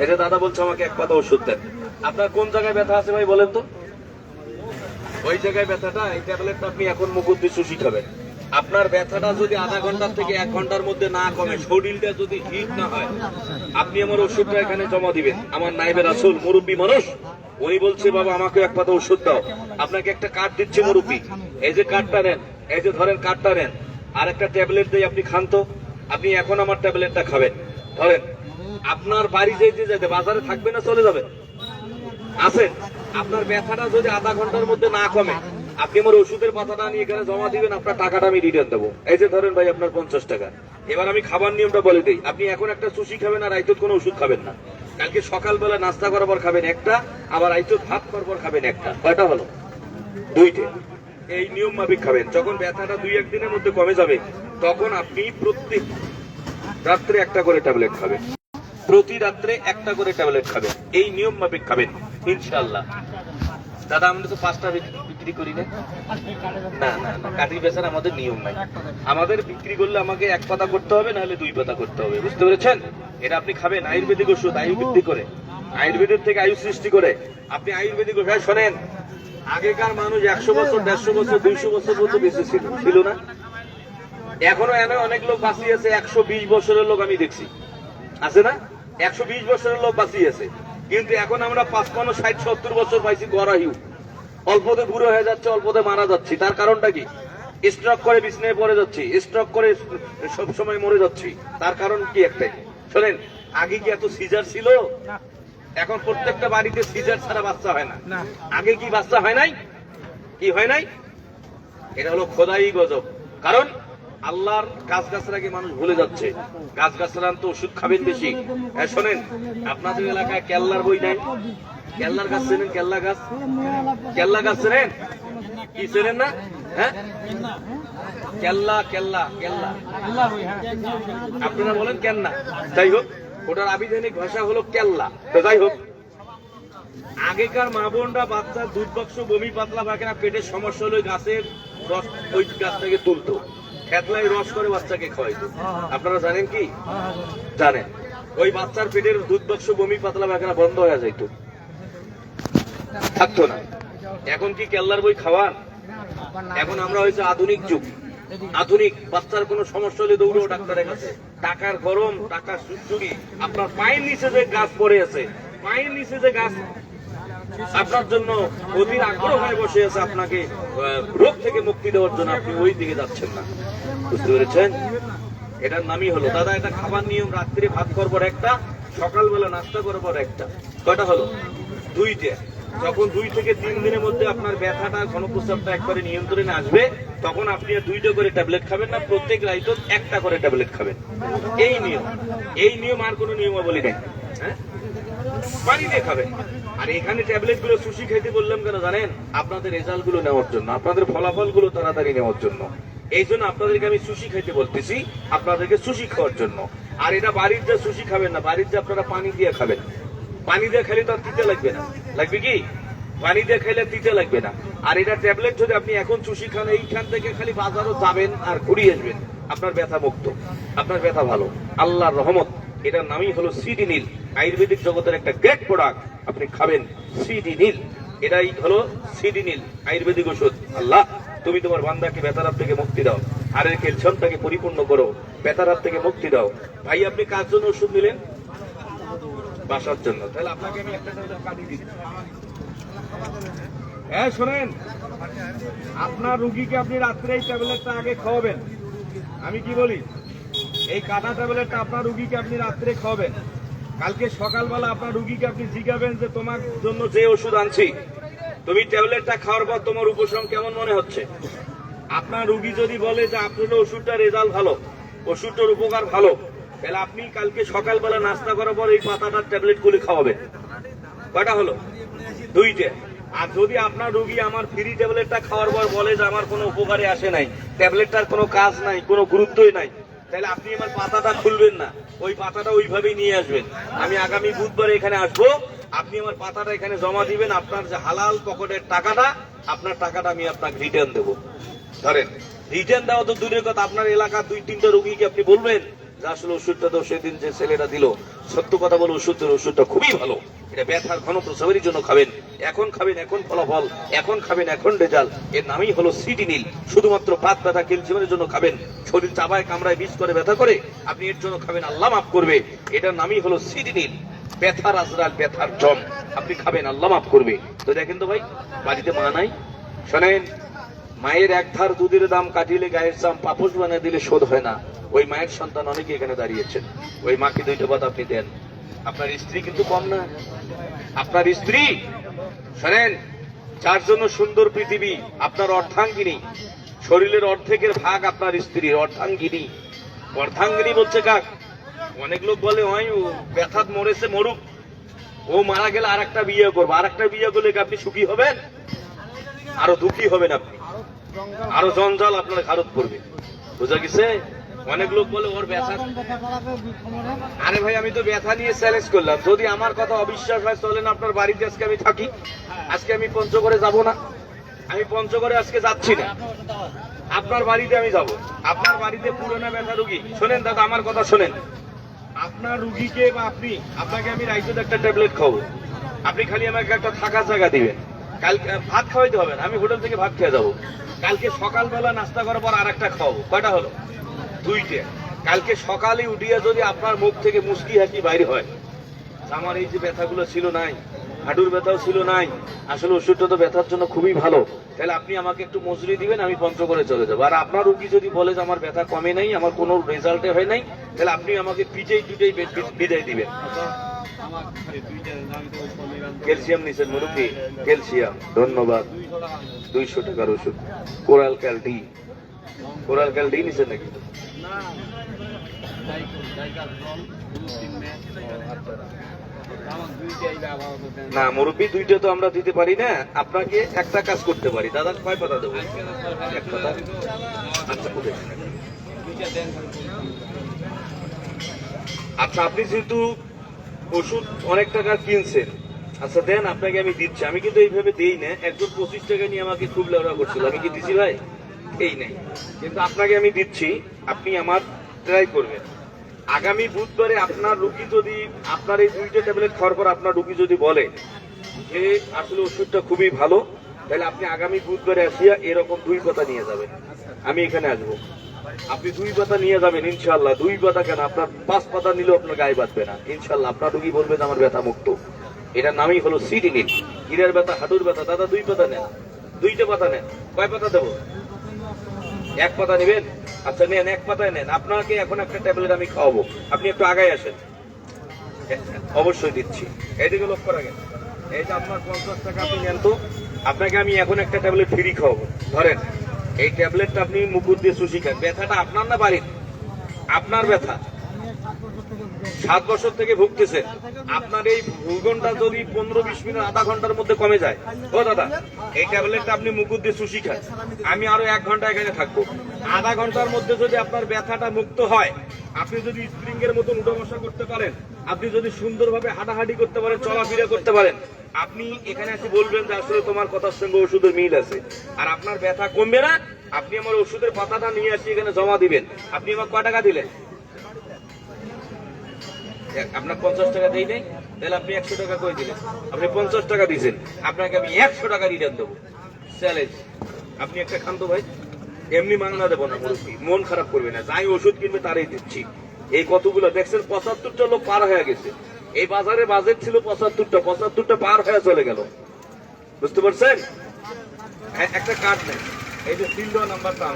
এই যে দাদা বলছে আমাকে এক পাতা ওষুধ দেন। আপনার কোন জায়গায় ব্যথা আছে ভাই বলেন তো? ওই জায়গায় ব্যথাটা, এই ট্যাবলেটটা আপনি এখন মুকুট দিয়ে শুষি খাবেন। আপনার ব্যথাটা যদি আধা ঘন্টার থেকে 1 ঘন্টার মধ্যে না কমে, শরীরটা যদি হিট না হয়, আপনি আমার ওষুধটা এখানে জমা দিবেন। আমার নাইবে রাসূল মুরব্বী মানুষ, উনি বলছে বাবা আমাকে এক পাতা ওষুধ দাও। আপনাকে একটা কার্ড দিচ্ছে মুরব্বী, এই যে কার্ডটা নেন, এই যে ধরেন কার্ডটা নেন, আর একটা ট্যাবলেট দিয়ে আপনি খান তো। আপনি এখন আমার ট্যাবলেটটা খাবেন। ধরেন আপনার বাড়ি যেতে বাজারে থাকবে না, চলে যাবেন, আসেন। আপনার ব্যথাটা যদি আধা ঘন্টার মধ্যে না কমে, আপনি আমার ওষুধের পাতাটা নিয়ে এখানে জমা দিবেন, আপনার টাকাটা আমি রিটার্ন দেবো। এই যে ধরেন ভাই আপনার 50 টাকা। এবার আমি খাবার নিয়মটা বলে দিই। আপনি এখন একটা সুশি খাবেন আর রাইতত কোনো ওষুধ খাবেন না। কালকে সকালবেলা নাস্তা করার পর খাবেন একটা, আবার রাইতত ভাত খাওয়ার পর খাবেন একটা। কয়টা হলো? 2টে। এই নিয়ম মাফিক খাবেন। যখন ব্যথাটা 2-1 দিনের মধ্যে কমে যাবে, তখন আপনি প্রত্যেক রাত্রে একটা করে ট্যাবলেট খাবেন। প্রতি রাত্রে একটা করে ট্যাবলেট খাবেন। এই নিয়ম মাফিক খাবেন ইনশাআল্লাহ। দাদা আমরা তো 5টা বিক্রি করি না, না না না, কাটি বেচার আমাদের নিয়ম নাই। আমাদের বিক্রি করলে আমাকে 1 পাতা করতে হবে, নাহলে 2 পাতা করতে হবে। বুঝতে পেরেছেন? এটা আপনি খাবেন আয়ুর্বেদিক ওষুধ, আয়ু বৃদ্ধি করে, আয়ুর্বেদের থেকে আয়ু সৃষ্টি করে। আপনি আয়ুর্বেদিক ওষুধ শোনেন, আগেকার মানুষ 100 বছর, 150 বছর, 200 বছর পর্যন্ত বেঁচে ছিল না? এখনো এনে অনেক লোক বাঁচিয়ে আছে। 120 বছরের লোক আমি দেখছি, আছে না? 120 বছরের লোক বাঁচিয়ে আছে। কিন্তু এখন আমরা 55, 60, 70 বছর পাইছি গড়াইউ। অল্পতে বুড়ো হয়ে যাচ্ছে, অল্পতে মারা যাচ্ছি। তার কারণটা কি? স্ট্রোক করে বিছনায় পড়ে যাচ্ছি, স্ট্রোক করে সব সময় মরে যাচ্ছি। তার কারণ কি? একটাই। শোনেন, আগে কি এত সিজার ছিল? এখন প্রত্যেকটা বাড়িতে সিজার ছাড়া বাচ্চা হয় না। আগে কি বাচ্চা হয় নাই? কি হয় নাই? এটা হলো খোদাই গজব। কারণ আল্লাহর গাছগাছরাকে মানুষ ভুলে যাচ্ছে। গাছগাছরান তো ওষুধ খাবেন বেশি। শোনেন, আপনাদের এলাকায় কেল্লার বই নাই? কেল্লার গাছ চেনেন? কেল্লা গাছ, কেল্লা গাছ চেনেন? কি চেনেন না? হ্যাঁ, কেল্লা কেল্লা কেল্লা আপনারা বলেন কেন্না। যাই হোক, ওটার আবিধানিক ভাষা হলো কেল্লা। তো যাই হোক, আগেকার মা বোনরা বাচ্চার দুধ বাক্স, বমি, পাতলা পায়খানা, পেটের সমস্যা হলে গাছের রস, ওই গাছ থেকে তুলতো, খেতলাই রস করে বাচ্চাকে খাওয়াইতো। আপনারা জানেন কি? জানেন। ওই বাচ্চার পেটের দুধ বাক্স, বমি, পাতলা পায়খানা বন্ধ হয়ে যাইতো, থাকতো না। এখন কি কেল্লার বই খাওয়ান? এখন আমরা হয়েছে আধুনিক যুগ। আধুনিক বাচ্চার কোনো সমস্যা হলে দৌড়ো ডাক্তারের কাছে। টাকার গরম, টাকার সুযোগী। আপনার পায়ের নিচে যে গাছ পড়ে আছে, পায়ের নিচে যে গাছ আপনার জন্য অধীর আগ্রহ হয়ে বসে আছে, আপনাকে রোগ থেকে মুক্তি দেওয়ার জন্য, আপনি ওই দিকে যাচ্ছেন না। বুঝতে পেরেছেন? এটার নামই হলো দাদা, এটা খাবার নিয়ম। রাত্রে ভাত খাওয়ার পর একটা, সকালবেলা নাস্তা করার পর একটা। কয়টা হলো? 2টে। যখন 2 থেকে 3 দিনের মধ্যে আপনার ব্যথাটা, ঘনপ্রস্রাবটা একবারে নিয়ন্ত্রণে আসবে, তখন আপনি 2টা করে ট্যাবলেট খাবেন না, প্রত্যেক রাইতে একটা করে ট্যাবলেট খাবেন। এই নিয়ম। এই নিয়ম, আর কোনো নিয়মাবলী নেই। হ্যাঁ, পানি দিয়ে খাবেন। আর এখানে ট্যাবলেট গুলো সুশি খাইতে বললাম কেন জানেন? আপনাদের রেজাল্ট গুলো নেওয়ার জন্য, আপনাদের ফলাফল গুলো তাড়াতাড়ি নেওয়ার জন্য। এই জন্য আপনাদেরকে আমি সুশি খাইতে বলতেছি, আপনাদেরকে সুশি খাওয়ার জন্য। আর এটা বাড়ির যে সুশি খাবেন না, বাড়ির যে আপনারা পানি দিয়ে খাবেন। পানি দিয়ে খেলে তো আর তিতে লাগবে না। লাগবে কি? পানি দিয়ে খেলে তিতে লাগবে না। আর এটা ট্যাবলেট যদি আপনি এখন চুষি খান, এইখান থেকে খালি বাজারও যাবেন আর ঘুরিয়ে আসবেন, আপনার ব্যথা মুক্ত, আপনার ব্যথা ভালো, আল্লাহর রহমত। এটার নামই হলো সিডি নীল। আয়ুর্বেদিক জগতের একটা গ্রেট প্রোডাক্ট, আপনি খাবেন সিডি নীল। এটাই হলো সিডি নীল, আয়ুর্বেদিক ওষুধ। আল্লাহ, তুমি তোমার বান্দাকে ব্যথার হাত থেকে মুক্তি দাও, হাড়ের ক্যালসিয়ামটাকে পরিপূর্ণ করো, ব্যথার হাত থেকে মুক্তি দাও। ভাই, আপনি কার জন্য ওষুধ নিলেন? বাসার জন্য। তাহলে আপনাকে আমি একটা কাটি দিচ্ছি। হ্যাঁ শোনেন, আপনার রুগীকে আপনি রাত্রে এই ট্যাবলেটটা আগে খাওয়াবেন। আমি কি বলি, এই কাটা ট্যাবলেটটা আপনার রুগীকে আপনি রাত্রে খাওয়াবেন। কালকে সকালবেলা আপনার রুগীকে আপনি জিজ্ঞাবেন যে তোমার জন্য যে ওষুধ আনছি, তুমি ট্যাবলেটটা খাওয়ার পর তোমার উপশম কেমন মনে হচ্ছে? আপনার রুগী যদি বলে যে আপনার ওষুধটার রেজাল্ট ভালো, ওষুধটার উপকার ভালো, তাহলে আপনি কালকে সকালবেলা নাস্তা করার পর এই পাতাটার ট্যাবলেট গুলি খাওয়াবেন। কয়টা হলো? 2টে। আর যদি আপনার রুগী আমার ফ্রি ট্যাবলেটটা খাওয়ার পর বলে যে আমার কোনো উপকারে আসে নাই, ট্যাবলেটটার কোনো কাজ নাই, কোনো গুরুত্বই নাই, তাহলে আপনি আমার পাতাটা খুলবেন না, ওই পাতাটা ওইভাবেই নিয়ে আসবেন। আমি আগামী বুধবারে এখানে আসবো, আপনি আমার পাতাটা এখানে জমা দিবেন। আপনার যে হালাল পকেটের টাকাটা, আপনার টাকাটা আমি আপনাকে রিটার্ন দেবো। ধরেন, রিটার্ন দেওয়া তো দূরের কথা, আপনার এলাকার 2-3টা রুগীকে আপনি বলবেন যে আসলে ওষুধটা তো সেদিন যে ছেলেটা দিল, সত্য কথা বলে ওষুধটা খুবই ভালো। এটা ব্যথার ঘন প্রসবের জন্য খাবেন, এখন খাবেন এখন ফলাফল, এখন খাবেন এখন রেজাল্ট। এর নামই হলো সিটিনিল। শুধুমাত্র পাত ব্যথা ক্যালসিয়ামের জন্য খাবেন, শরীর চাবায় কামড়ায় বিষ করে ব্যথা করে, আপনি এর জন্য খাবেন, আল্লাহ মাফ করবে। এটার নামই হলো সিটিনিল। ব্যথার আজরাল, ব্যথার জম, আপনি খাবেন, আল্লাহ মাফ করবে। তো দেখেন তো ভাই, বাড়িতে মা নাই, শোনেন, মায়ের এক ধার দুধের দাম কাটিলে গায়ের চাম, পাপোশ বানিয়ে দিলে শোধ হয় না। ওই মায়ের সন্তান অনেকে এখানে দাঁড়িয়েছেন, ওই মাকে দুইটা কথা আপনি দেন। আপনার স্ত্রী কিন্তু কম না, আপনার স্ত্রী, শোনেন, যার জন্য সুন্দর পৃথিবী, আপনার অর্ধাঙ্গিনী, শরীরের অর্ধেকের ভাগ আপনার স্ত্রীর অর্ধাঙ্গিনী। অর্ধাঙ্গিনী বলছে কাক? অনেক লোক বলে ওই ব্যথাত মরেছে, মরুক, ও মারা গেলে আর একটা বিয়ে করবো। আর একটা বিয়ে করলে কি আপনি সুখী হবেন? আরো দুঃখী হবেন আপনি, আরো জঞ্জাল আপনার ঘাড়ত পড়বে। বুঝা গেছে? অনেক লোক বলে ওর ব্যথা। আরে ভাই, আমি তো ব্যথা নিয়ে চ্যালেঞ্জ করলাম, যদি আমার কথা অবিশ্বাস হয় চলেন আপনার বাড়িতে আজকে আমি থাকি। আজকে আমি পঞ্চগড়ে যাব না, আমি পঞ্চগড়ে আজকে যাচ্ছি না, আপনার বাড়িতে আমি যাব। আপনার বাড়িতে পুরোনো ব্যথা রুগী, শোনেন দাদা আমার কথা শোনেন, আপনার রুগীকে বা আপনাকে আমি রাইতে একটা ট্যাবলেট খাবো, আপনি খালি আমাকে একটা থাকার জায়গা দিবেন। কালকে ভাত খাওয়াইতে হবে না, আমি হোটেল থেকে ভাত খেয়ে যাবো। কালকে সকালবেলা নাস্তা করার পর আর একটা খাওয়াবো। কয়টা হলো? 2টে। কালকে সকালে উঠিয়া যদি আপনার মুখ থেকে মুস্কি হাসি বাইরে হয়, আমার এই যে ব্যথাগুলো ছিল নাই, হাঁটুর ব্যথাও ছিল নাই, আসলে ওষুধটা তো ব্যথার জন্য খুবই ভালো, তাহলে আপনি আমাকে একটু মজুরি দিবেন, আমি পঞ্চগড়ে চলে যাবো। আর আপনার রুগী যদি বলে যে আমার ব্যথা কমে নাই, আমার কোনো রেজাল্টে হয় নাই, তাহলে আপনি আমাকে পিঠেই টুটেই বিদায় দিবেন। ক্যালসিয়াম নিছেন মুরব্বী? ক্যালসিয়াম, ধন্যবাদ। 200 টাকার ওষুধ, কোরাল ক্যালডি। কোরাল ক্যালডি নিছেন নাকি? না মুরব্বী, 2টা তো আমরা দিতে পারি না, আপনাকে একটা কাজ করতে পারি। দাদা কয় পাতা দেবো? এক পাতা। আচ্ছা, আপনি যেহেতু ওষুধ অনেক টাকা কিনছেন, আচ্ছা দেন, আপনাকে আমি দিচ্ছি। আমি কিন্তু এইভাবে দেই না, একজন 25 টাকা নিয়ে আমাকে খুব লেওড়া করছিল, আমি কি দিচ্ছি ভাই? এই নাই, কিন্তু আপনাকে আমি দিচ্ছি, আপনি আমার ট্রাই করবেন। আগামী বুধবারে আপনার রুগী যদি, আপনার এই 2টা ট্যাবলেট খাওয়ার পর আপনার রুগী যদি বলে যে আসলে ওষুধটা খুবই ভালো, তাহলে আপনি আগামী বুধবারে আসিয়া এরকম 2 পাতা নিয়ে যাবেন, আমি এখানে আসবো। আপনি 2 পাতা নিয়ে যাবেন ইনশাল্লাহ। 2 পাতা কেন, আপনার 5 পাতা নিলেও আপনার গায়ে বাঁধবে না ইনশাল্লাহ। আপনার রুগী বলবে যে আমার ব্যথা মুক্ত। এটার নামই হলো সিটিনিল। গিরের ব্যথা, হাঁটুর ব্যথা, দাদা 2 পাতা নেন, 2টে পাতা নেন। কয় পাতা দেবো? 1 পাতা নেবেন? আচ্ছা নেন, 1 পাতায় নেন। আপনাকে এখন একটা ট্যাবলেট আমি খাওয়াবো, আপনি একটু আগায় আসেন, অবশ্যই দিচ্ছি। এইদিকে লক্ষ্য রাখেন, এই যে আপনার 50 টাকা আপনি নেন তো, আপনাকে আমি এখন একটা ট্যাবলেট ফ্রি খাওয়াবো। ধরেন, এই ট্যাবলেটটা আপনি মুকুট দিয়ে সুশি খান। ব্যথাটা আপনার না বাড়ির? আপনার ব্যথা 7 বছর থেকে ভুগতেছেন। আপনার এই ভুগনটা যদি 15-20 মিনিট, আধা ঘন্টার মধ্যে কমে যায়, ও দাদা এই ট্যাবলেটটা আপনি মুকুট দিয়ে সুশি খান, আমি আরো 1 ঘন্টা এখানে থাকবো। আধা ঘন্টার মধ্যে যদি আপনার ব্যথাটা মুক্ত হয়, আপনি যদি স্প্রিং এর মতন উঠা বসা করতে পারেন, আপনি যদি সুন্দরভাবে হাঁটাহাঁটি করতে পারেন, চলাফেরা করতে পারেন, আপনি এখানে এসে বলবেন যে আসলে তোমার কথার সঙ্গে ওষুধের মিল আছে, আর আপনার ব্যথা কমবে না। আপনি আমার ওষুধের পাতাটা নিয়ে আসি এখানে জমা দিবেন। আপনি আমার কয় টাকা দিলেন? আপনার 50 টাকা দেই নাই, তাহলে আপনি 100 টাকা করে দিলেন। আপনি 50 টাকা দিয়েছেন, আপনাকে আমি 100 টাকা রিটার্ন দেবো। চ্যালেঞ্জ, আপনি একটা খান তো ভাই, এমনি মাংনা দেবো না মুরব্বী, মন খারাপ করবে না। যাই ওষুধ কিনবে তারই দিচ্ছি। এই কতগুলো দেখছেন, 75টা লোক পার হয়ে গেছে। এই বাজারে বাজেট ছিল 75টা পার হয়ে চলে গেল। বুঝতে পারছেন? একটা কার্ড নেই, এই যে 3 নাম্বারটা